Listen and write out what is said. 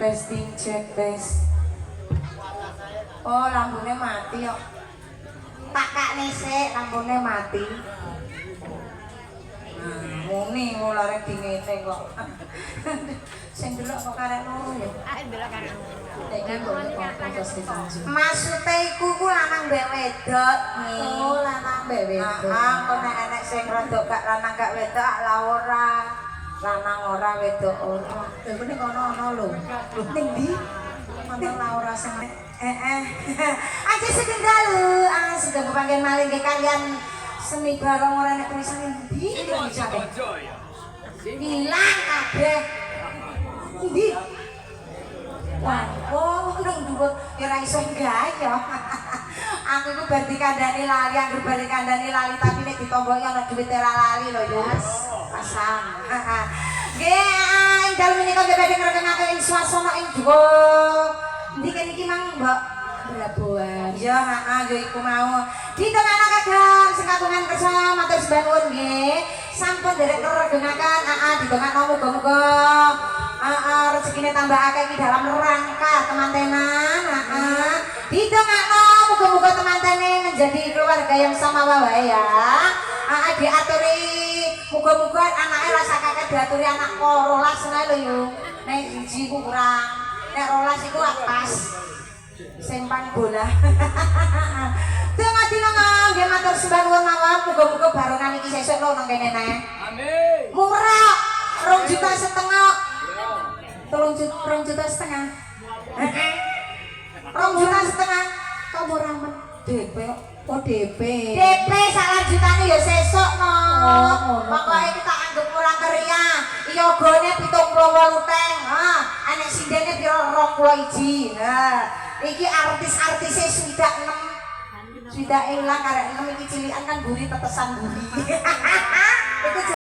Testing check tes. Oh, lambune mati kok. Tak kakne sik, lambune mati. Nah, muni mulare dingene kok. Sing delok kok karek loro ya. Delok karek. Maksude iku lanang mbek wedok nih. Oh, lanang mbek wedok. Kok nek enek sing rada gak lanang gak wedok la ora. Lanang ora wedok ora. Lha kene kono ana lho. Ning ndi? Ana la ora sing aja sekedar sudah kepanggil malih nggih kalian seni bareng ora nek tulisane ndi hilang kabeh ndi wah oh nang dhuwur ora iso gaya aku iku bar dikandani lali anggere bar dikandani lali tapi nek ditomboki ana duwit ora lali lho ya pasang nggih ing dalem menika badhe ngrekengaken swasana ing duwa ndi kene iki mang Mbak Pelabuhan. iya yo iku mau ditengah kakang sing kagungan kersa matur sembah nuwun nggih sampun derek regenaken ditengah muga-muga rezekine tambah akeh iki dalam rangka temantenan ditengah muga-muga temantene menjadi keluarga yang sama wae ya diaturi muga-muga anake rasa kakek diaturi anak 12 ngono lho yo nek siji ku kurang nek 12 iku pas sempang bola. Tengah dina nggih matur sembah nuwun mawon muga-muga barengan iki sesuk lho nang kene neh. Amin. Murah 2,5 juta. 3,5 juta. Heeh. 2,5 juta. Kok murah men? DP kok. Oh DP. DP salah jutane ya sesuk no. ngono. Pokoke kita anggap murah meriah. Iyogone 78 teng. Anek sindene piro 21. Iki artis-artise swidak 6. Swidak ilang karek 6 iki cilikan kan buri tetesan buri. Iku